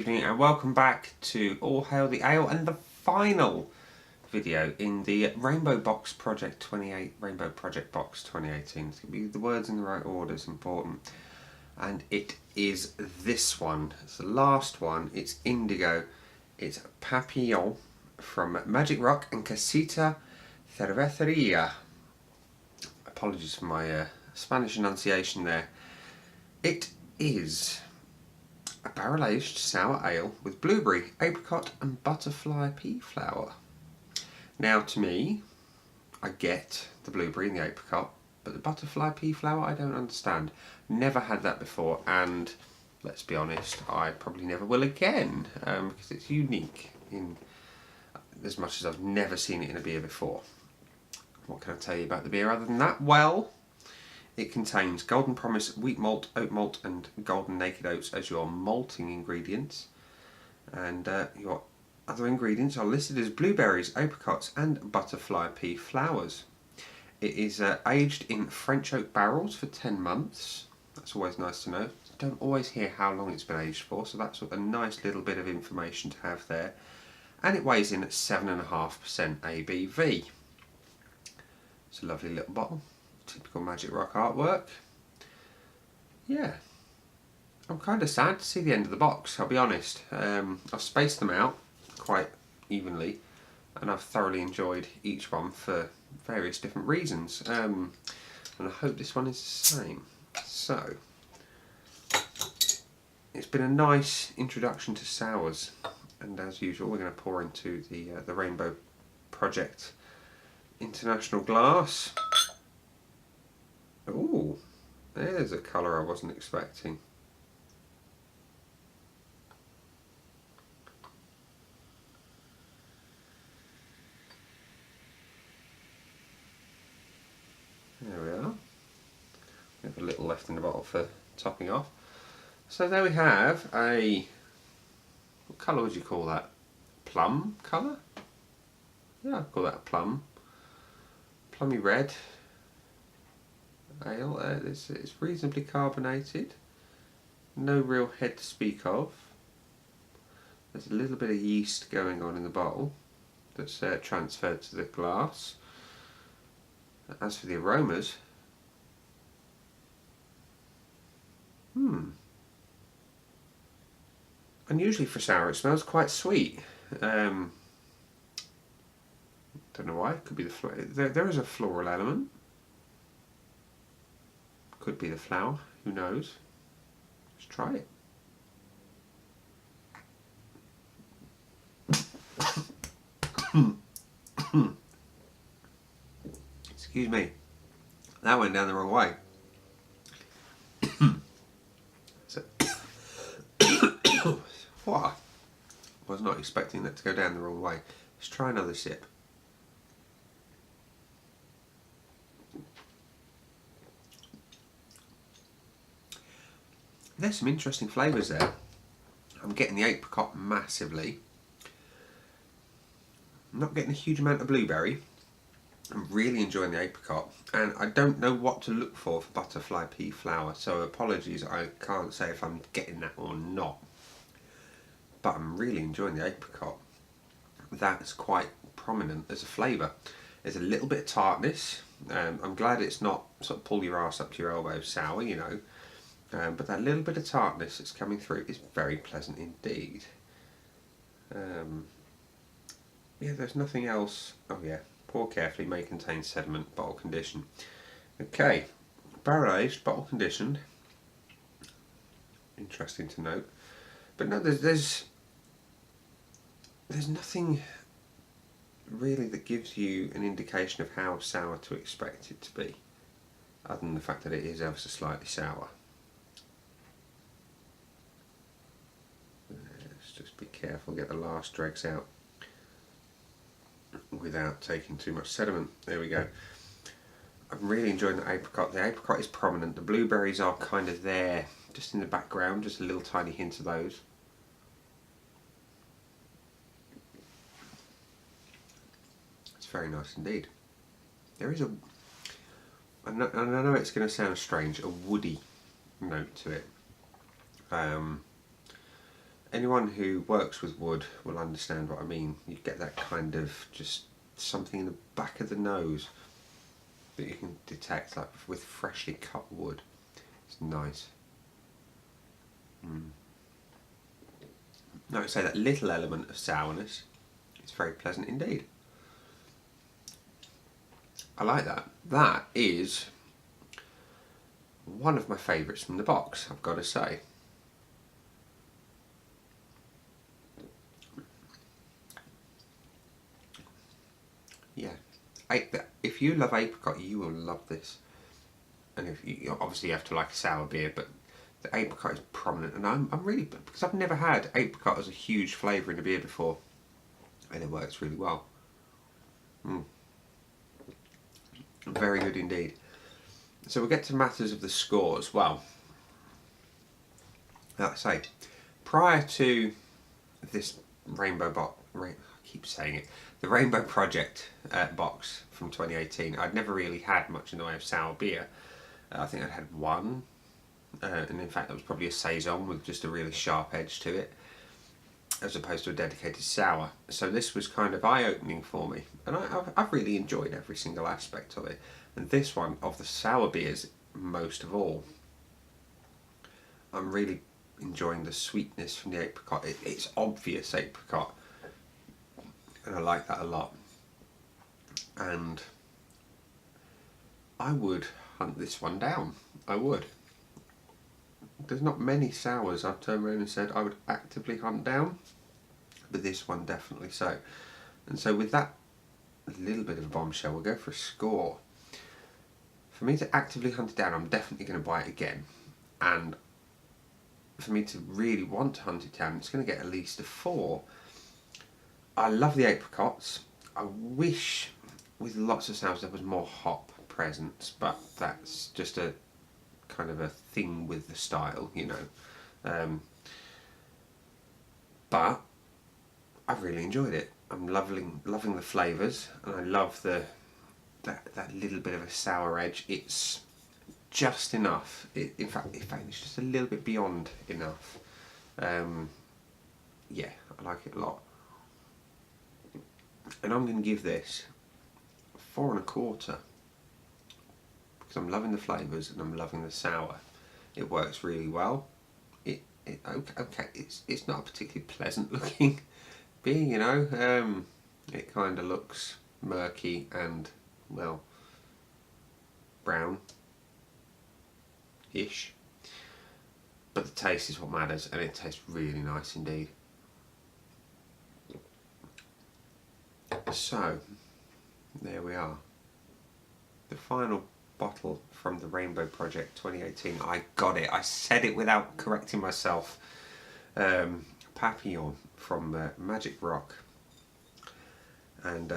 evening and welcome back to All Hail the Ale and the final video in the Rainbow Project Box 2018. It's going to be the words in the right order is important. And it is this one. It's the last one. It's Indigo. It's Papillon from Magic Rock and Casita Cervecería. Apologies for my Spanish enunciation there. It is a barrel-aged sour ale with blueberry, apricot and butterfly pea flower. Now to me, I get the blueberry and the apricot, but the butterfly pea flower I don't understand. Never had that before, and let's be honest, I probably never will again, because it's unique in as much as I've never seen it in a beer before. What can I tell you about the beer other than that? Well, it contains Golden Promise wheat malt, oat malt and golden naked oats as your malting ingredients, and your other ingredients are listed as blueberries, apricots and butterfly pea flowers. It is aged in French oak barrels for 10 months. That's always nice to know. Don't always hear how long it's been aged for, so that's a nice little bit of information to have there. And it weighs in at 7.5% ABV. It's a lovely little bottle. Typical Magic Rock artwork. Yeah, I'm kind of sad to see the end of the box, I'll be honest. I've spaced them out quite evenly and I've thoroughly enjoyed each one for various different reasons, and I hope this one is the same. So, it's been a nice introduction to sours, and as usual we're going to pour into the Rainbow Project International glass. Ooh, there's a colour I wasn't expecting. There we are. We have a little left in the bottle for topping off. So there we have a, what colour would you call that? Plum colour? Yeah, I'd call that a plum. Plummy red ale. It's reasonably carbonated, no real head to speak of. There's a little bit of yeast going on in the bottle that's transferred to the glass. As for the aromas, unusually for sour, it smells quite sweet. Don't know why. It could be the there is a floral element. Could be the flower, who knows? Let's try it. Excuse me, that went down the wrong way. So, what? Was not expecting that to go down the wrong way. Let's try another sip. There's some interesting flavours there. I'm getting the apricot massively. I'm not getting a huge amount of blueberry. I'm really enjoying the apricot, and I don't know what to look for butterfly pea flower, so apologies, I can't say if I'm getting that or not. But I'm really enjoying the apricot. That's quite prominent as a flavour. There's a little bit of tartness. I'm glad it's not sort of pull your arse up to your elbow sour, you know. But that little bit of tartness that's coming through is very pleasant indeed. Yeah, there's nothing else. Oh yeah, pour carefully, may contain sediment, bottle condition. Okay, barrel aged, bottle conditioned. Interesting to note. But no, there's nothing really that gives you an indication of how sour to expect it to be, other than the fact that it is ever so slightly sour. Let's just be careful, get the last dregs out without taking too much sediment. There we go. I'm really enjoying the apricot. The apricot is prominent. The blueberries are kind of there, just in the background, just a little tiny hint of those. It's very nice indeed. There is I know it's going to sound strange, a woody note to it. anyone who works with wood will understand what I mean. You get that kind of just something in the back of the nose that you can detect, like with freshly cut wood. It's nice. Like I say, that little element of sourness, it's very pleasant indeed. I like that. That is one of my favourites from the box, I've got to say. Yeah, if you love apricot, you will love this. And if you obviously you have to like a sour beer, but the apricot is prominent, and I'm really, because I've never had apricot as a huge flavour in a beer before, and it works really well. Very good indeed. So we'll get to matters of the scores. Well, like I say, prior to this rainbow box, I keep saying it, the Rainbow Project box from 2018, I'd never really had much in the way of sour beer. I think I'd had one, and in fact that was probably a saison with just a really sharp edge to it, as opposed to a dedicated sour. So this was kind of eye-opening for me, and I've really enjoyed every single aspect of it. And this one, of the sour beers most of all, I'm really enjoying the sweetness from the apricot. It's obvious apricot, and I like that a lot. And I would hunt this one down. I would. There's not many sours I've turned around and said I would actively hunt down, but this one definitely so. And so with that little bit of a bombshell, we'll go for a score. For me to actively hunt it down, I'm definitely going to buy it again. And for me to really want to hunt it down, it's going to get at least a 4. I love the apricots. I wish with lots of sours there was more hop presence, but that's just a kind of a thing with the style, you know. But I've really enjoyed it. I'm loving the flavours, and I love that little bit of a sour edge. It's just enough. In fact, it's just a little bit beyond enough. Yeah, I like it a lot. And I'm going to give this 4 1/4, because I'm loving the flavours and I'm loving the sour. It works really well. Okay, it's not a particularly pleasant looking beer, you know. It kind of looks murky and, well, brown-ish. But the taste is what matters, and it tastes really nice indeed. So, there we are. The final bottle from the Rainbow Project 2018. I got it. I said it without correcting myself. Papillon from Magic Rock. And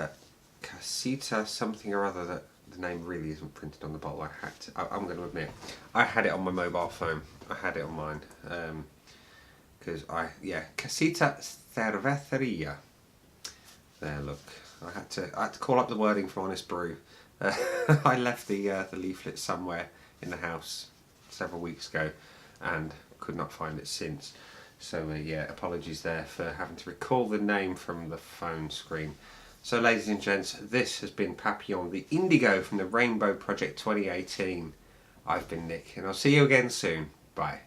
Casita something or other, that the name really isn't printed on the bottle. I'm going to admit, I had it on my mobile phone. I had it on mine. Because Casita Cervecería. There, look. I had to call up the wording for Honest Brew. I left the leaflet somewhere in the house several weeks ago and could not find it since. So yeah, apologies there for having to recall the name from the phone screen. So ladies and gents, this has been Papillon, the Indigo from the Rainbow Project 2018. I've been Nick, and I'll see you again soon. Bye.